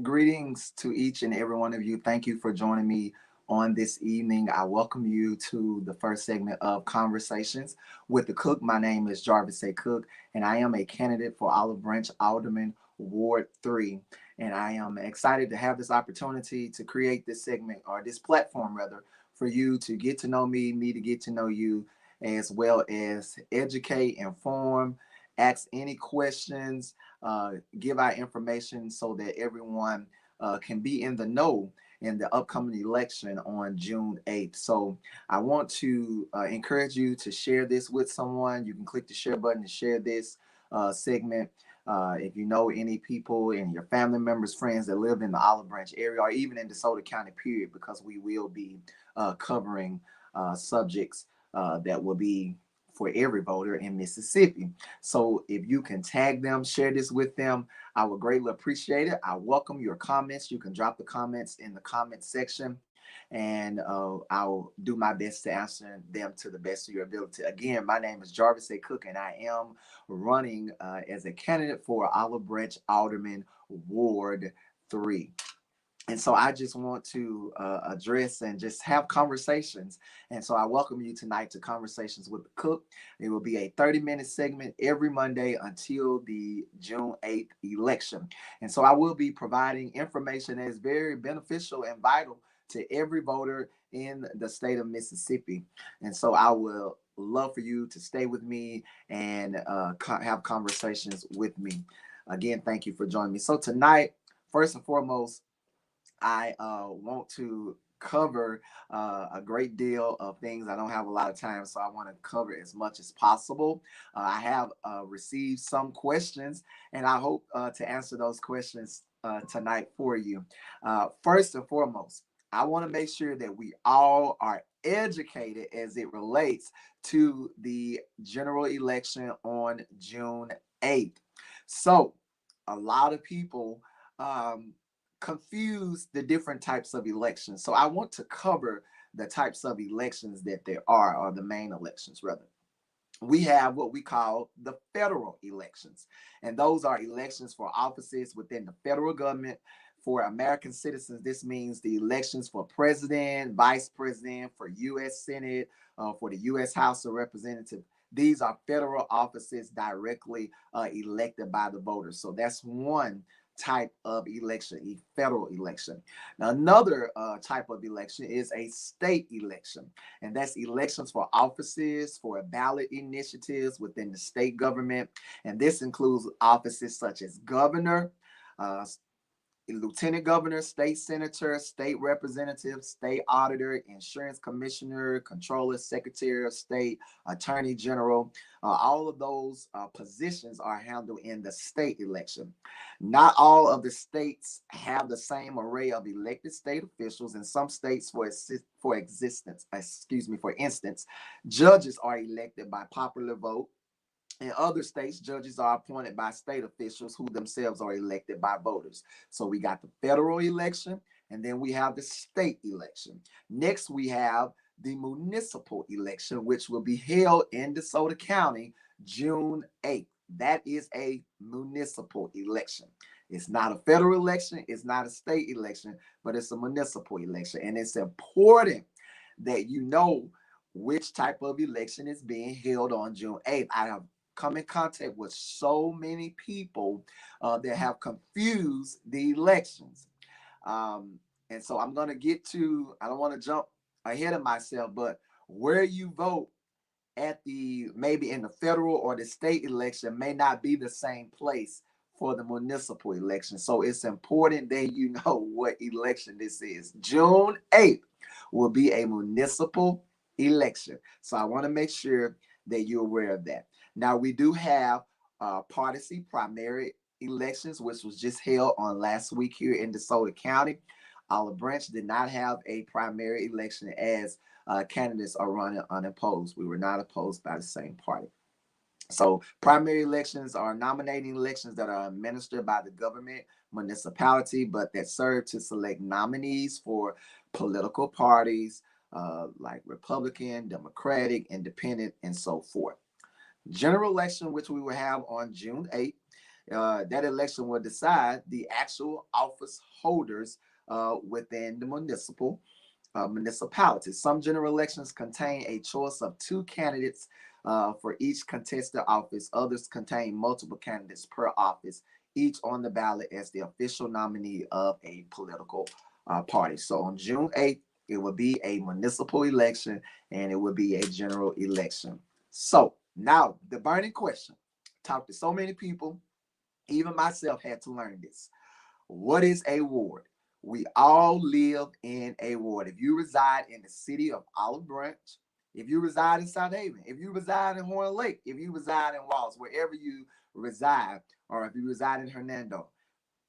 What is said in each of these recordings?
Greetings to each and every one of you. Thank you for joining me on this evening. I welcome you to the first segment of Conversations with the Cook. My name is Jarvis A. Cook, and I am a candidate for Olive Branch Alderman Ward 3. And I am excited to have this opportunity to create this segment, or this platform rather, for you to get to know me to get to know you, as well as educate, inform, ask any questions, give out information so that everyone can be in the know in the upcoming election on June 8th. So I want to encourage you to share this with someone. You can click the share button to share this segment. If you know any people and your family members, friends that live in the Olive Branch area or even in DeSoto County, period, because we will be covering subjects that will be for every voter in Mississippi. So if you can tag them, share this with them, I would greatly appreciate it. I welcome your comments. You can drop the comments in the comment section, and I'll do my best to answer them to the best of your ability. Again, my name is Jarvis A. Cook, and I am running as a candidate for Olive Branch Alderman Ward 3. And so I just want to address and just have conversations. And so I welcome you tonight to Conversations with the Cook. It will be a 30-minute segment every Monday until the June 8th election. And so I will be providing information that is very beneficial and vital to every voter in the state of Mississippi. And so I will love for you to stay with me and have conversations with me. Again, thank you for joining me. So tonight, first and foremost, I want to cover a great deal of things. I don't have a lot of time, so I want to cover as much as possible. I have received some questions, and I hope to answer those questions tonight for you. First and foremost, I want to make sure that we all are educated as it relates to the general election on June 8th. So, a lot of people confuse the different types of elections. So I want to cover the types of elections that there are, or the main elections rather. We have what we call the federal elections, and those are elections for offices within the federal government. For American citizens, this means the elections for president, vice president, for U.S. Senate, for the U.S. House of Representatives. These are federal offices directly elected by the voters. So that's one type of election, a federal election. Now, another type of election is a state election, and that's elections for offices, for ballot initiatives within the state government. And this includes offices such as governor, uh, lieutenant governor, state senator, state representative, state auditor, insurance commissioner, controller, secretary of state, attorney general. All of those positions are handled in the state election. Not all of the states have the same array of elected state officials. In some states, for instance, judges are elected by popular vote. In other states, judges are appointed by state officials who themselves are elected by voters. So we got the federal election, and then we have the state election. Next, we have the municipal election, which will be held in DeSoto County June 8th. That is a municipal election. It's not a federal election, it's not a state election, but it's a municipal election. And it's important that you know which type of election is being held on June 8th. I have come in contact with so many people that have confused the elections. And so I'm going to get to, I don't want to jump ahead of myself, but where you vote at the maybe in the federal or the state election may not be the same place for the municipal election. So it's important that you know what election this is. June 8th will be a municipal election. So I want to make sure that you're aware of that. Now, we do have partisan primary elections, which was just held on last week here in DeSoto County. Olive Branch did not have a primary election as candidates are running unopposed. We were not opposed by the same party. So primary elections are nominating elections that are administered by the government, municipality, but that serve to select nominees for political parties like Republican, Democratic, Independent, and so forth. General election, which we will have on June 8th. That election will decide the actual office holders within the municipalities. Some general elections contain a choice of two candidates for each contested office. Others contain multiple candidates per office, each on the ballot as the official nominee of a political party. So on June 8th, it will be a municipal election and it will be a general election. So now the burning question. Talked to so many people, even myself had to learn this. What is a ward? We all live in a ward. If you reside in the city of Olive Branch, if you reside in South Haven, if you reside in Horn Lake, if you reside in Walls, wherever you reside, or if you reside in Hernando,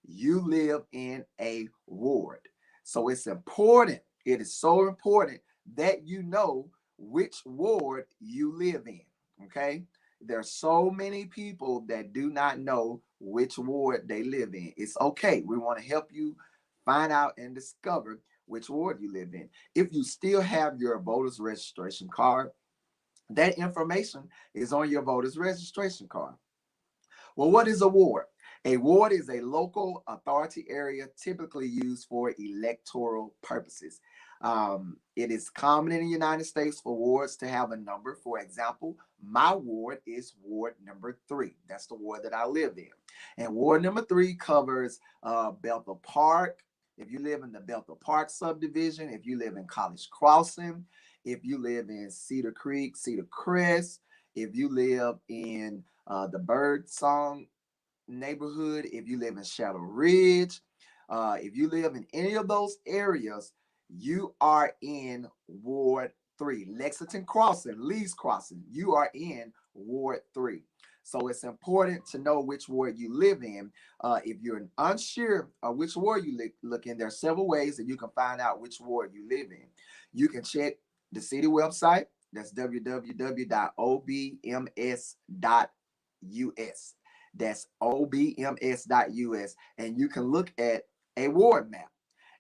you live in a ward. So it's important, it is so important that you know which ward you live in. Okay. There are so many people that do not know which ward they live in. It's okay. We want to help you find out and discover which ward you live in. If you still have your voter's registration card, that information is on your voter's registration card. Well, what is a ward? A ward is a local authority area typically used for electoral purposes. It is common in the United States for wards to have a number. For example, my ward is Ward number 3. That's the ward that I live in. And Ward number 3 covers Bethel Park. If you live in the Bethel Park subdivision, if you live in College Crossing, if you live in Cedar Creek, Cedar Crest, if you live in the Bird Song neighborhood, if you live in Shadow Ridge, if you live in any of those areas, you are in Ward 3. Lexington Crossing, Lee's Crossing, you are in Ward 3. So it's important to know which ward you live in. If you're unsure of which ward you look in, there are several ways that you can find out which ward you live in. You can check the city website. That's www.obms.us. That's obms.us. And you can look at a ward map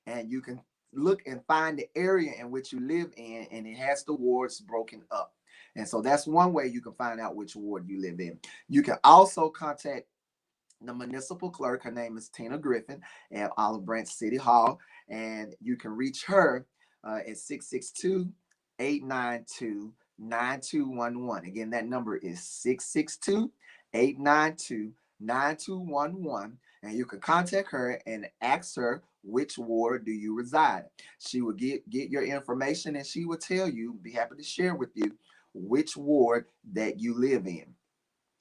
and you can look and find the area in which you live in, and it has the wards broken up. And so that's one way you can find out which ward you live in. You can also contact the municipal clerk. Her name is Tina Griffin at Olive Branch City Hall, and you can reach her at 662 892 9211. Again, that number is 662 892 9211. And you can contact her and ask her which ward do you reside. She will get your information and she will tell you, be happy to share with you which ward that you live in.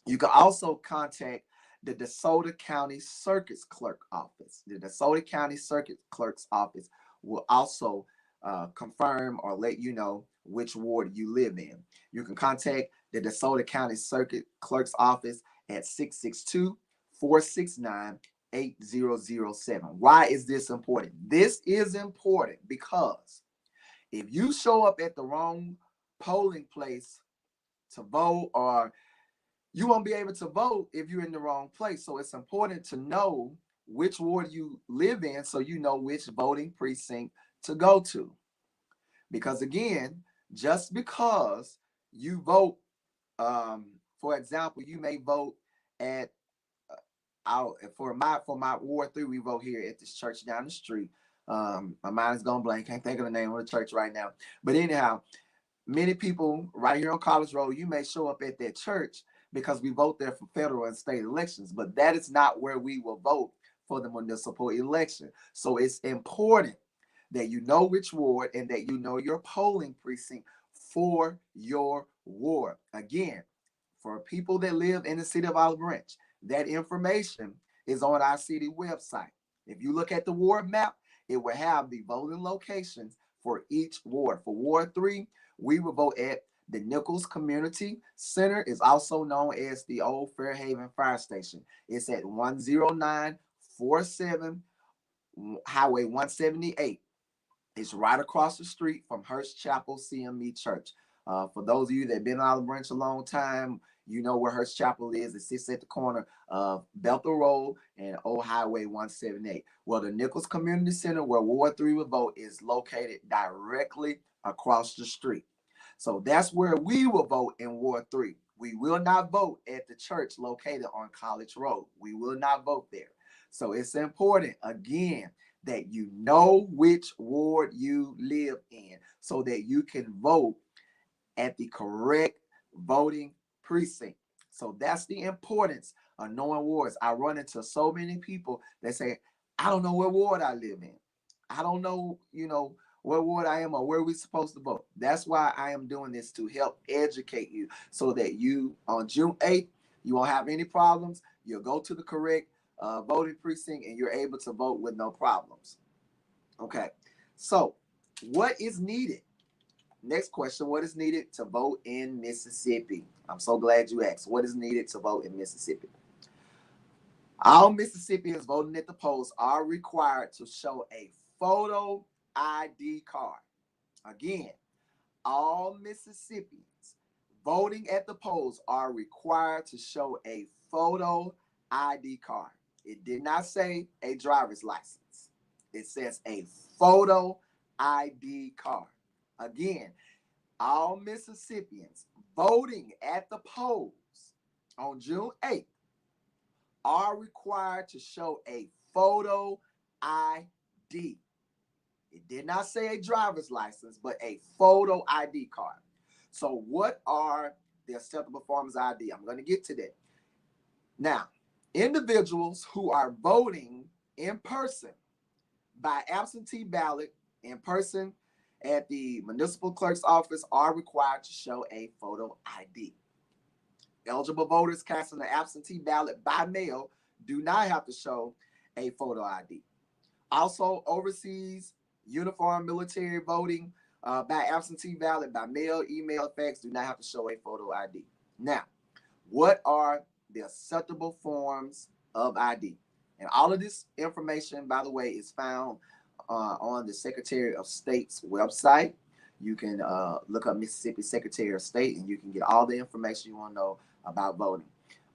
You can also contact the DeSoto County Circuit Clerk Office. The DeSoto County Circuit Clerk's Office will also confirm or let you know which ward you live in. You can contact the DeSoto County Circuit Clerk's Office at 662 469 8007. Why is this important? This is important because if you show up at the wrong polling place to vote, or you won't be able to vote if you're in the wrong place. So it's important to know which ward you live in so you know which voting precinct to go to. Because again, just because you vote, for example, you may vote at for my Ward 3, we vote here at this church down the street. My mind is going blank. Can't think of the name of the church right now. But anyhow, many people right here on College Road, you may show up at that church because we vote there for federal and state elections, but that is not where we will vote for the municipal election. So it's important that you know which ward and that you know your polling precinct for your ward. Again, for people that live in the city of Olive Branch, that information is on our city website. If you look at the ward map, it will have the voting locations for each ward. For Ward 3, we will vote at the Nichols Community Center. Is also known as the Old Fairhaven Fire Station. It's at 10947 Highway 178. It's right across the street from Hurst Chapel CME Church. For those of you that have been in Olive Branch a long time, you know where Hurst Chapel is. It sits at the corner of Bethel Road and Old Highway 178. Well, the Nichols Community Center, where Ward 3 will vote, is located directly across the street. So that's where we will vote in Ward 3. We will not vote at the church located on College Road. We will not vote there. So it's important, again, that you know which ward you live in so that you can vote at the correct voting precinct. So that's the importance of knowing wards. I run into so many people that say, I don't know what ward I live in. I don't know, what ward I am or where we're supposed to vote. That's why I am doing this, to help educate you so that you, on June 8th, you won't have any problems. You'll go to the correct voting precinct and you're able to vote with no problems. Okay. So, what is needed? Next question: what is needed to vote in Mississippi? I'm so glad you asked. What is needed to vote in Mississippi? All Mississippians voting at the polls are required to show a photo ID card. Again, all Mississippians voting at the polls are required to show a photo ID card. It did not say a driver's license. It says a photo ID card. Again, all Mississippians voting at the polls on June 8th are required to show a photo ID. It did not say a driver's license, but a photo ID card. So what are the acceptable forms of ID? I'm going to get to that. Now, individuals who are voting in person by absentee ballot in person at the municipal clerk's office are required to show a photo ID. Eligible voters casting an absentee ballot by mail do not have to show a photo ID. Also, overseas uniform military voting by absentee ballot by mail, email, fax do not have to show a photo ID. Now, what are the acceptable forms of ID? And all of this information, by the way, is found on the Secretary of State's website. You can look up Mississippi Secretary of State and you can get all the information you want to know about voting.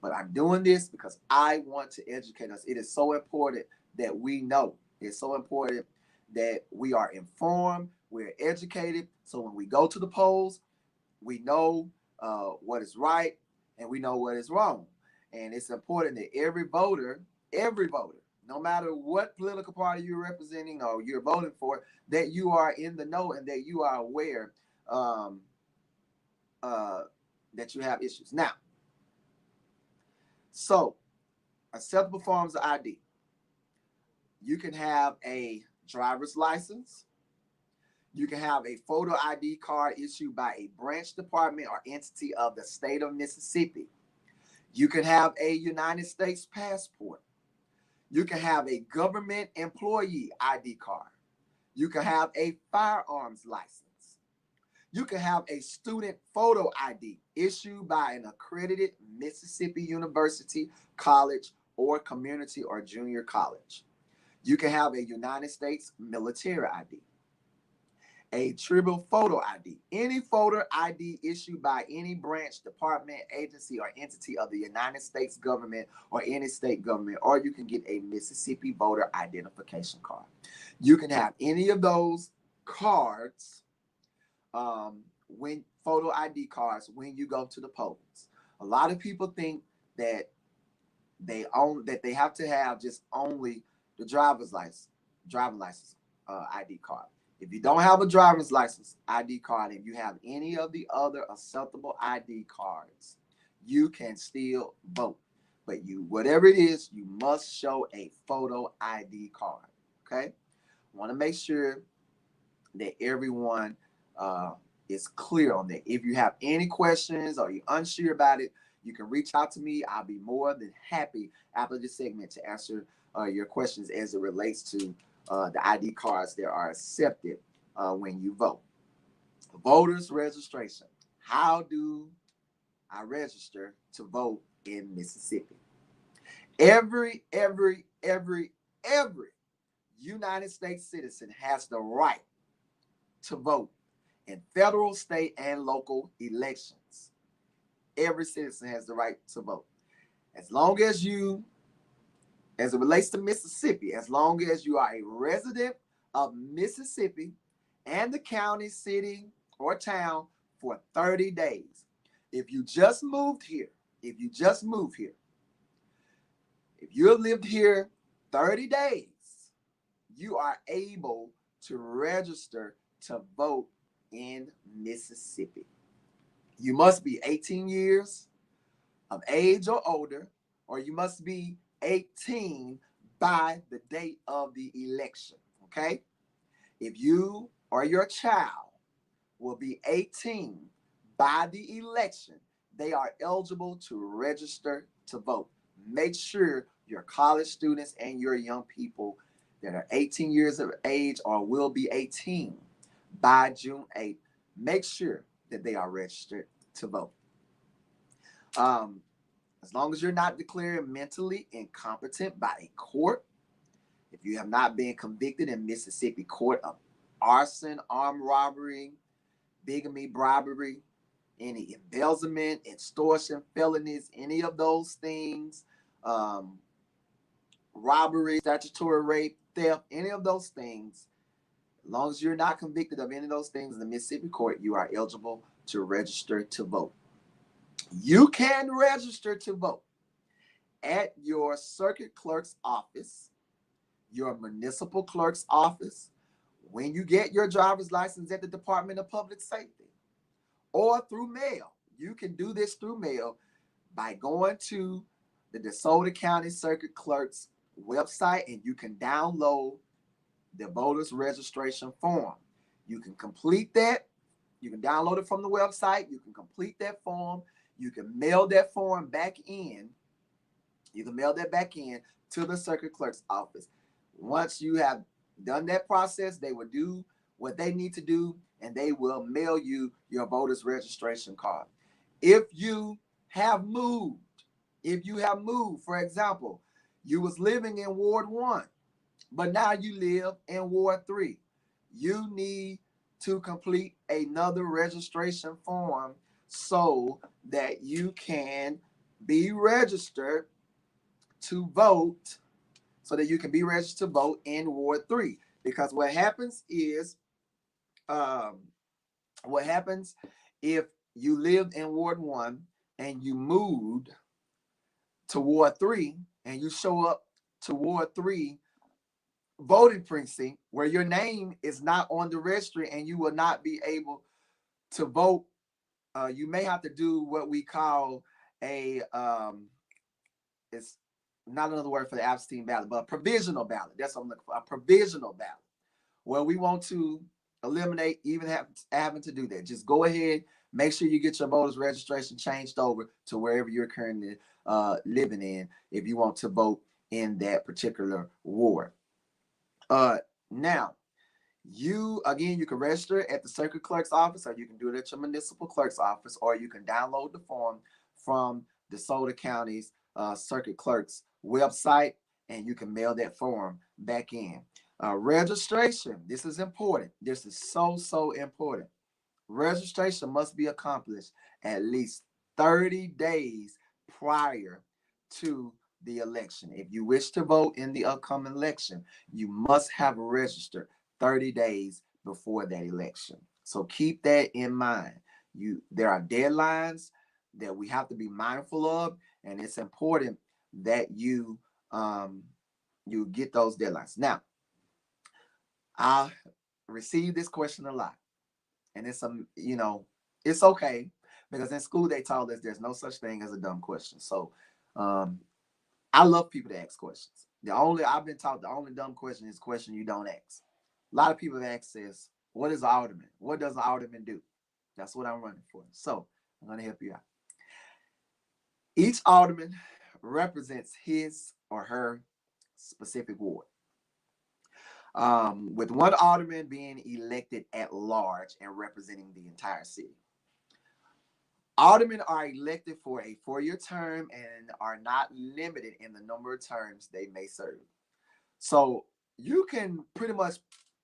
But I'm doing this because I want to educate us. It is so important that we know. It's so important that we are informed, we're educated. So when we go to the polls, we know what is right and we know what is wrong. And it's important that every voter, no matter what political party you're representing or you're voting for, that you are in the know and that you are aware that you have issues. Now, so acceptable forms of ID. You can have a driver's license. You can have a photo ID card issued by a branch, department, or entity of the state of Mississippi. You can have a United States passport. You can have a government employee ID card. You can have a firearms license. You can have a student photo ID issued by an accredited Mississippi University, college, or community or junior college. You can have a United States military ID, a tribal photo ID, any photo ID issued by any branch, department, agency, or entity of the United States government or any state government, or you can get a Mississippi voter identification card. You can have any of those cards when photo ID cards when you go to the polls. A lot of people think that they have to have just only the driving license ID card. If you don't have a driver's license ID card and you have any of the other acceptable ID cards, you can still vote. But whatever it is, you must show a photo ID card. Okay? I want to make sure that everyone is clear on that. If you have any questions or you're unsure about it, you can reach out to me. I'll be more than happy after this segment to answer your questions as it relates to the ID cards that are accepted when you vote. Voters registration. How do I register to vote in Mississippi? Every United States citizen has the right to vote in federal, state, and local elections. Every citizen has the right to vote. As long as as it relates to Mississippi, as long as you are a resident of Mississippi and the county, city, or town for 30 days. If you just moved here, if you just moved here, if you have lived here 30 days, you are able to register to vote in Mississippi. You must be 18 years of age or older, or you must be 18 by the date of the election. Okay? If you or your child will be 18 by the election, they are eligible to register to vote. Make sure your college students and your young people that are 18 years of age or will be 18 by June 8th, make sure that they are registered to vote. As long as you're not declared mentally incompetent by a court, if you have not been convicted in Mississippi court of arson, armed robbery, bigamy, bribery, any embezzlement, extortion, felonies, any of those things, robbery, statutory rape, theft, any of those things, as long as you're not convicted of any of those things in the Mississippi court, you are eligible to register to vote. You can register to vote at your circuit clerk's office, your municipal clerk's office, when you get your driver's license at the Department of Public Safety, or through mail. You can do this through mail by going to the DeSoto County Circuit Clerk's website, and you can download the voter's registration form. You can complete that. You can download it from the website. You can complete that form. You can mail that form back in. You can mail that back in to the circuit clerk's office. Once you have done that process, they will do what they need to do, and they will mail you your voter's registration card. If you have moved, for example, you was living in Ward 1, but now you live in Ward 3, you need to complete another registration form so that you can be registered to vote, in Ward 3. Because what happens is, what happens if you lived in Ward 1 and you moved to Ward 3 and you show up to Ward 3 voting precinct where your name is not on the registry and you will not be able to vote, you may have to do what we call it's not another word for the absentee ballot, but a provisional ballot. That's what I'm looking for, a provisional ballot. Well, we want to eliminate even having to do that. Just go ahead, make sure you get your voter's registration changed over to wherever you're currently living in if you want to vote in that particular ward. Now, you can register at the circuit clerk's office, or you can do it at your municipal clerk's office, or you can download the form from DeSoto County's circuit clerk's website, and you can mail that form back in. Registration, this is important. This is so important. Registration must be accomplished at least 30 days prior to the election. If you wish to vote in the upcoming election, you must have registered 30 days before that election. So keep that in mind. There are deadlines that we have to be mindful of, and it's important that you get those deadlines. Now, I receive this question a lot, and it's it's okay, because in school they taught us there's no such thing as a dumb question. So I love people to ask questions. I've been taught the only dumb question is question you don't ask. A lot of people have asked this: what is an alderman? What does an alderman do? That's what I'm running for. So I'm going to help you out. Each alderman represents his or her specific ward, with one alderman being elected at large and representing the entire city. Aldermen are elected for a 4-year term and are not limited in the number of terms they may serve. So you can pretty much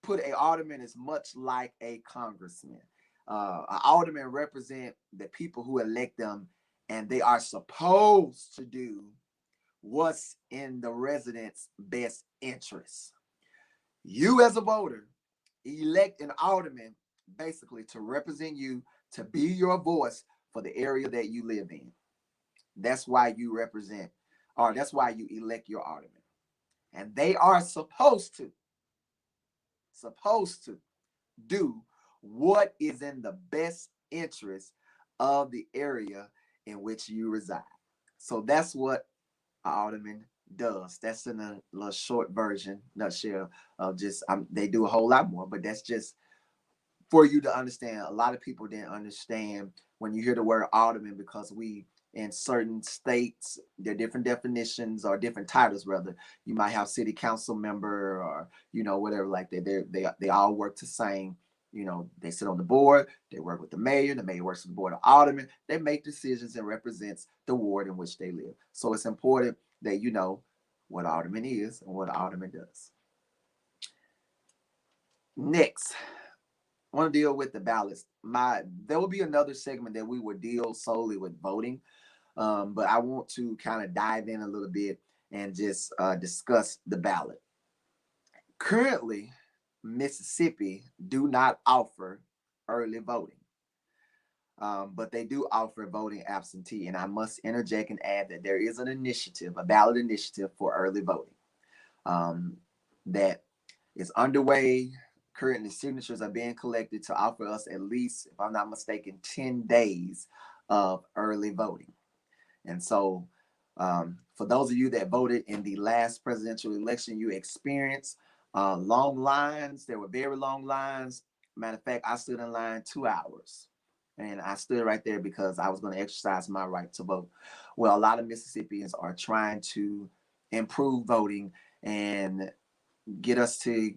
put an alderman as much like a congressman. An alderman represent the people who elect them, and they are supposed to do what's in the residents' best interest. You as a voter elect an alderman basically to represent you, to be your voice for the area that you live in. That's why you represent, or that's why you elect your alderman. And they are supposed to do what is in the best interest of the area in which you reside. So that's what an alderman does. That's in a little short version, nutshell of just they do a whole lot more, but that's just for you to understand. A lot of people didn't understand when you hear the word alderman, because we in certain states there are different definitions or different titles rather. You might have city council member or whatever like that. They all work the same. They sit on the board, they work with the mayor works with the board of aldermen, they make decisions and represents the ward in which they live. So it's important that you know what alderman is and what alderman does. Next, I want to deal with the ballots. There will be another segment that we will deal solely with voting, but I want to kind of dive in a little bit and just discuss the ballot. Currently, Mississippi do not offer early voting, but they do offer voting absentee. And I must interject and add that there is an initiative, a ballot initiative for early voting, that is underway. Currently, signatures are being collected to offer us at least, if I'm not mistaken, 10 days of early voting. And so, for those of you that voted in the last presidential election, you experienced long lines. There were very long lines. Matter of fact, I stood in line 2 hours. And I stood right there because I was going to exercise my right to vote. Well, a lot of Mississippians are trying to improve voting and get us to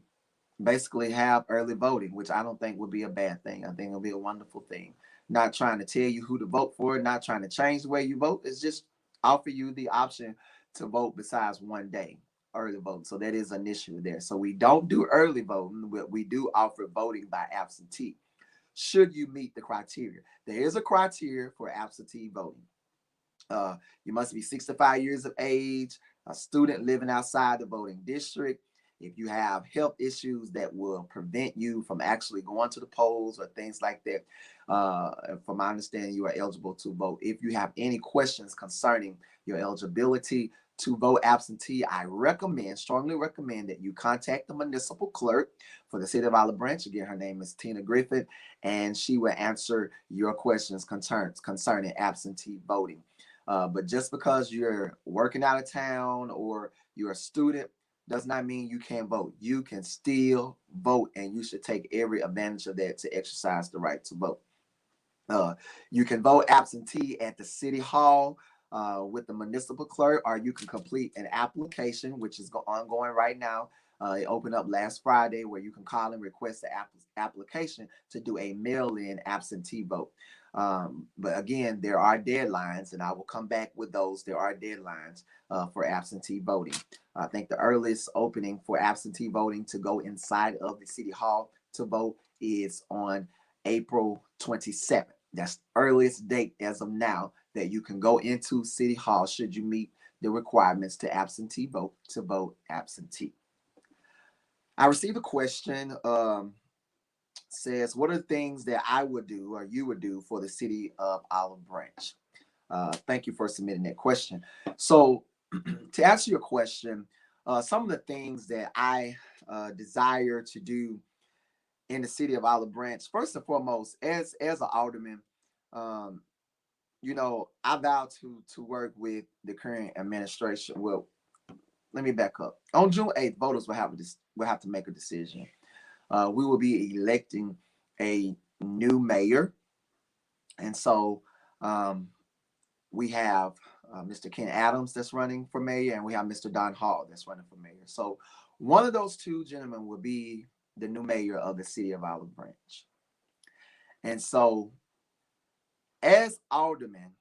basically have early voting, which I don't think would be a bad thing. I think it'll be a wonderful thing. Not trying to tell you who to vote for, not trying to change the way you vote. It's just offer you the option to vote besides one day early vote. So that is an issue there. So we don't do early voting, but we do offer voting by absentee. Should you meet the criteria, there is a criteria for absentee voting. You must be 65 years of age, a student living outside the voting district. If you have health issues that will prevent you from actually going to the polls or things like that, from my understanding, you are eligible to vote. If you have any questions concerning your eligibility to vote absentee, I strongly recommend that you contact the municipal clerk for the city of Olive Branch. Again, her name is Tina Griffin, and she will answer your questions concerning absentee voting. But just because you're working out of town or you're a student does not mean you can't vote. You can still vote, and you should take every advantage of that to exercise the right to vote. You can vote absentee at the city hall with the municipal clerk, or you can complete an application, which is ongoing right now. It opened up last Friday, where you can call and request the application to do a mail-in absentee vote. But again, there are deadlines, and I will come back with those. There are deadlines for absentee voting. I think the earliest opening for absentee voting to go inside of the city hall to vote is on April 27th. That's the earliest date as of now that you can go into city hall should you meet the requirements to absentee vote, to vote absentee. I received a question, says, what are the things that I would do or you would do for the city of Olive Branch? Thank you for submitting that question. So to answer your question, some of the things that I desire to do in the city of Olive Branch, first and foremost, as an alderman, I vow to work with the current administration. Well, let me back up. On June 8th, voters will have to make a decision. We will be electing a new mayor, and so we have Mr. Ken Adams that's running for mayor, and we have Mr. Don Hall that's running for mayor. So one of those two gentlemen will be the new mayor of the city of Olive Branch. And so, as alderman,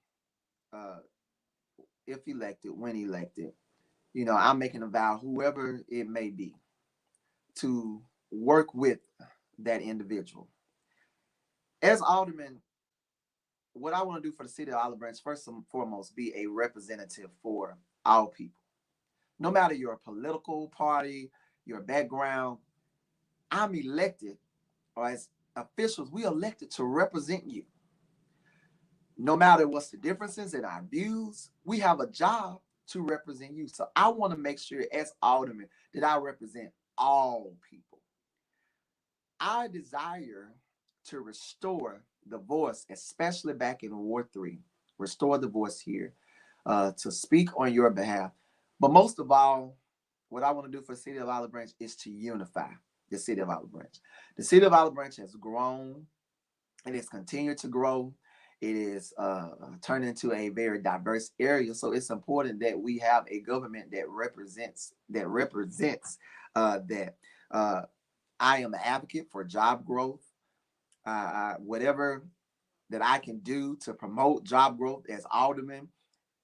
if elected, when elected, I'm making a vow, whoever it may be, to work with that individual. As alderman, what I want to do for the city of Olive Branch, first and foremost, be a representative for all people. No matter your political party, your background, I'm elected, or as officials, we elected to represent you. no matter what's the differences in our views, we have a job to represent you. So I want to make sure as alderman that I represent all people. I desire to restore the voice, especially back in Ward 3, restore the voice here, to speak on your behalf. But most of all, what I want to do for the city of Olive Branch is to unify the city of Olive Branch. The city of Olive Branch has grown, and it's continued to grow. It is turned into a very diverse area, so it's important that we have a government that. Uh, I am an advocate for job growth. Whatever that I can do to promote job growth as alderman,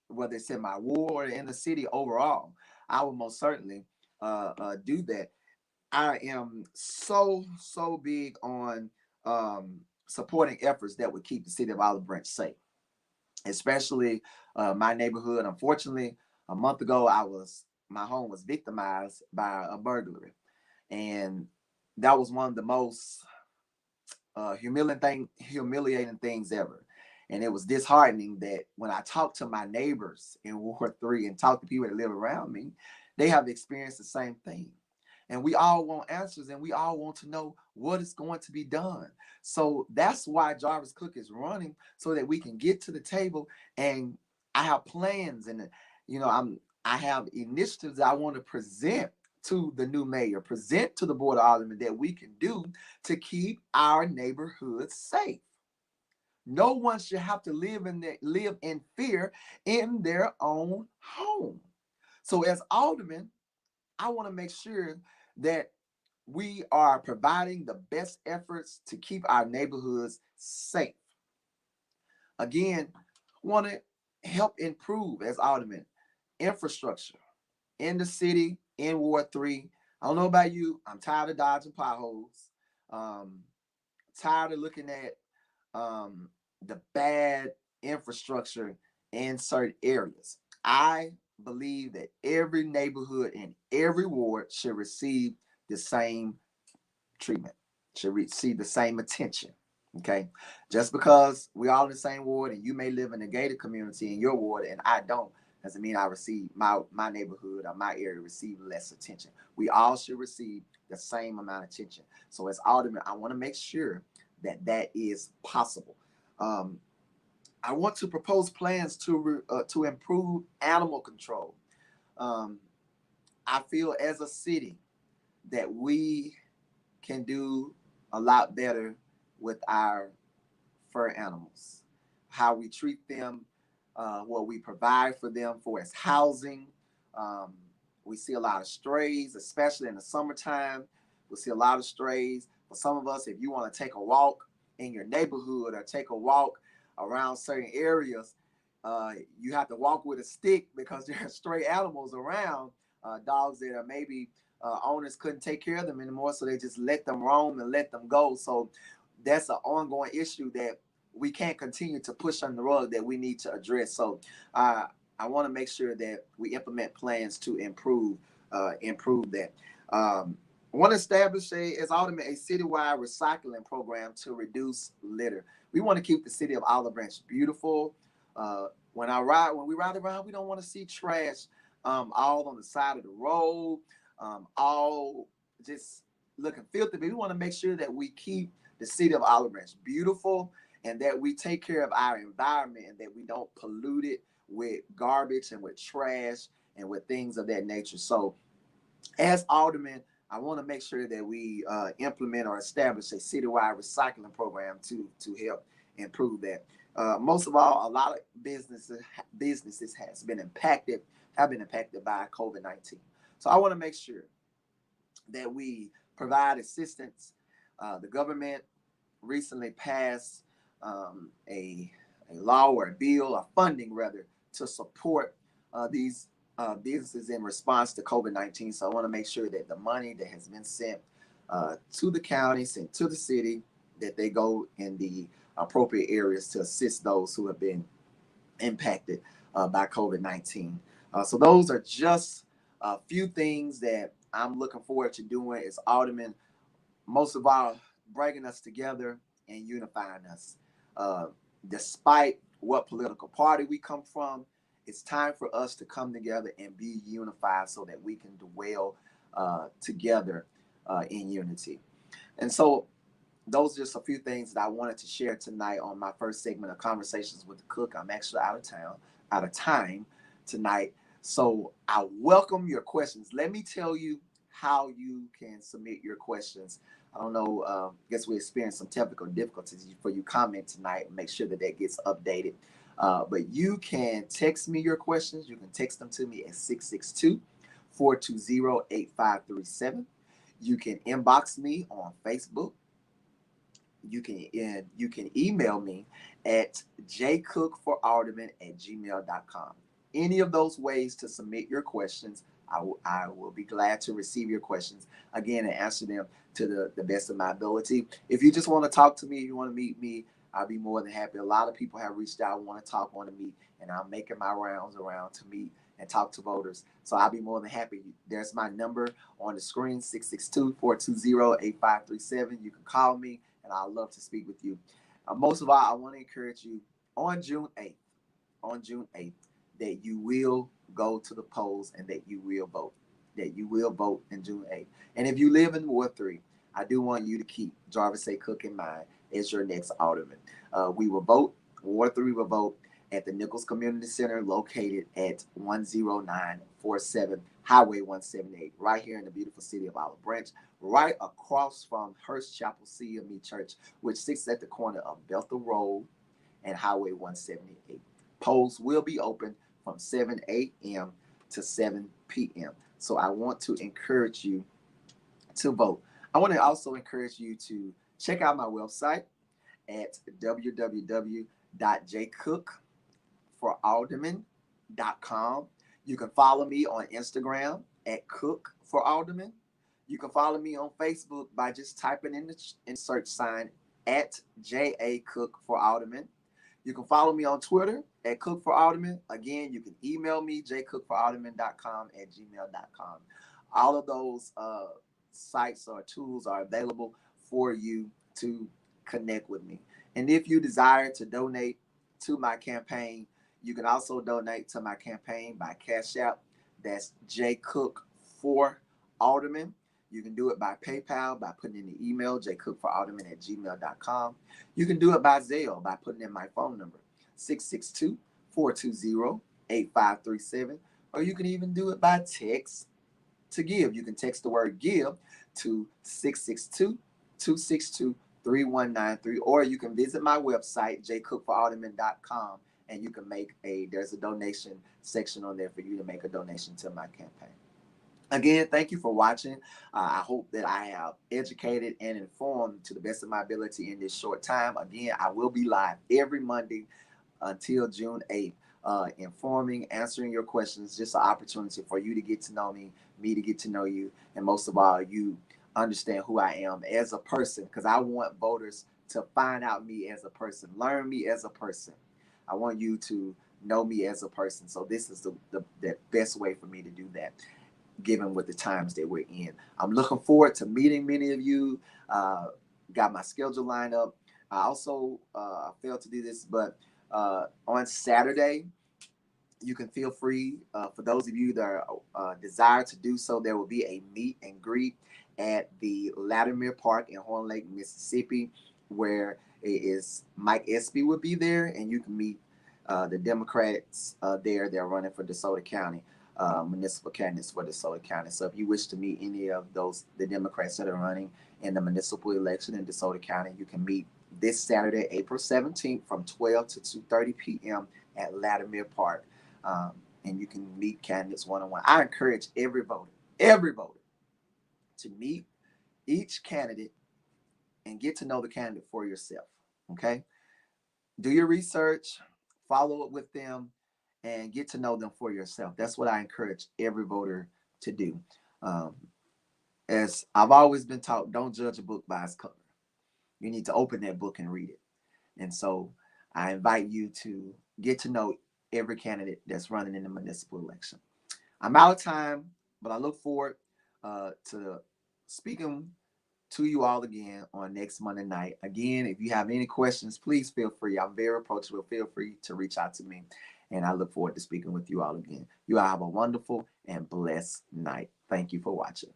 whether it's in my ward or in the city overall, I will most certainly do that. I am so big on supporting efforts that would keep the city of Olive Branch safe, especially my neighborhood. Unfortunately, a month ago, my home was victimized by a burglary, and that was one of the most humiliating things ever. And it was disheartening that when I talked to my neighbors in Ward 3 and talked to people that live around me, they have experienced the same thing. And we all want answers, and we all want to know what is going to be done. So that's why Jarvis Cook is running, so that we can get to the table. And I have plans, and I have initiatives that I want to present to the new mayor, present to the board of aldermen, that we can do to keep our neighborhoods safe. No one should have to live in fear in their own home. So as aldermen, I want to make sure that we are providing the best efforts to keep our neighborhoods safe. Again, want to help improve as aldermen infrastructure in the city, in Ward 3. I don't know about you. I'm tired of dodging potholes. Um, Tired of looking at the bad infrastructure in certain areas. I believe that every neighborhood in every ward should receive the same treatment, should receive the same attention. Okay, just because we all in the same ward and you may live in a gated community in your ward and I don't, doesn't mean I receive my neighborhood or my area receive less attention. We all should receive the same amount of attention. So as alderman, I want to make sure that that is possible. Um, I want to propose plans to improve animal control. Um, I feel as a city that we can do a lot better with our fur animals, how we treat them, what we provide for them for as housing. Um, we see a lot of strays, especially in the summertime. We see a lot of strays. For some of us, if you want to take a walk in your neighborhood or take a walk around certain areas, you have to walk with a stick because there are stray animals around, dogs that are maybe owners couldn't take care of them anymore, so they just let them roam and let them go. So that's an ongoing issue that we can't continue to push on the rug, that we need to address. So I want to make sure that we implement plans to improve that. I want to establish as Alderman a citywide recycling program to reduce litter. We want to keep the city of Olive Branch beautiful. When we ride around, we don't want to see trash all on the side of the road, all just looking filthy. But we want to make sure that we keep the city of Olive Branch beautiful, and that we take care of our environment, and that we don't pollute it with garbage and with trash and with things of that nature. So as aldermen, I want to make sure that we implement or establish a citywide recycling program to help improve that. Most of all, a lot of businesses have been impacted by COVID-19. So I want to make sure that we provide assistance. The government recently passed a law or a bill, or funding rather, to support these businesses in response to COVID-19. So I want to make sure that the money that has been sent to the county, sent to the city, that they go in the appropriate areas to assist those who have been impacted by COVID-19. So those are just a few things that I'm looking forward to doing as alderman. Most of all, bringing us together and unifying us. Uh, Despite what political party we come from. It's time for us to come together and be unified so that we can dwell together in unity. And so those are just a few things that I wanted to share tonight on my first segment of Conversations with the Cook. I'm actually out of time tonight. So I welcome your questions. Let me tell you how you can submit your questions. I don't know, I guess we experienced some technical difficulties for you comment tonight. Make sure that gets updated. But you can text me your questions. You can text them to me at 662-420-8537. You can inbox me on Facebook. You can email me at jcookforalderman@gmail.com. Any of those ways to submit your questions, I will be glad to receive your questions again and answer them to the best of my ability. If you just want to talk to me, you want to meet me, I'll be more than happy. A lot of people have reached out, want to talk, want to meet, and I'm making my rounds around to meet and talk to voters. So I'll be more than happy. There's my number on the screen, 662-420-8537. You can call me, and I'd love to speak with you. Most of all, I want to encourage you on June 8th, that you will go to the polls and that you will vote. That you will vote in June 8th. And if you live in Ward 3, I do want you to keep Jarvis A. Cook in mind as your next alderman. We will vote, Ward 3 will vote at the Nichols Community Center located at 10947 Highway 178, right here in the beautiful city of Olive Branch, right across from Hearst Chapel CME Church, which sits at the corner of Bethel Road and Highway 178. Polls will be open from 7 a.m. to 7 p.m. So I want to encourage you to vote. I want to also encourage you to check out my website at www.jcookforalderman.com. You can follow me on Instagram at Cook for Alderman. You can follow me on Facebook by just typing in the search sign at J.A. Cook for Alderman. You can follow me on Twitter at Cook for Alderman. Again, you can email me, jcookforalderman.com at gmail.com. All of those sites or tools are available for you to connect with me. And if you desire to donate to my campaign, you can also donate to my campaign by Cash App. That's J.Cook for Alderman. You can do it by PayPal by putting in the email, jcookforalderman at gmail.com. You can do it by Zelle by putting in my phone number, 662-420-8537. Or you can even do it by text to give. You can text the word give to 662-262-3193. Or you can visit my website, jcookforalderman.com, and you can there's a donation section on there for you to make a donation to my campaign. Again, thank you for watching. I hope that I have educated and informed to the best of my ability in this short time. Again, I will be live every Monday until June 8th, informing, answering your questions, just an opportunity for you to get to know me to get to know you, and most of all, you understand who I am as a person, because I want voters to find out me as a person, learn me as a person. I want you to know me as a person. So this is the best way for me to do that, given with the times that we're in. I'm looking forward to meeting many of you. Got my schedule lined up. I also failed to do this, but on Saturday, you can feel free. For those of you that desire to do so, there will be a meet and greet at the Latimer Park in Horn Lake, Mississippi, where it is Mike Espy will be there, and you can meet the Democrats there. They're running for DeSoto County. Municipal candidates for DeSoto County. So if you wish to meet any of the Democrats that are running in the municipal election in DeSoto County, you can meet this Saturday, April 17th from 12 to 2:30 p.m. at Latimer Park. And you can meet candidates one-on-one. I encourage every voter to meet each candidate and get to know the candidate for yourself, okay? Do your research, follow up with them, and get to know them for yourself. That's what I encourage every voter to do. As I've always been taught, don't judge a book by its cover. You need to open that book and read it. And so I invite you to get to know every candidate that's running in the municipal election. I'm out of time, but I look forward to speaking to you all again on next Monday night. Again, if you have any questions, please feel free. I'm very approachable. Feel free to reach out to me. And I look forward to speaking with you all again. You all have a wonderful and blessed night. Thank you for watching.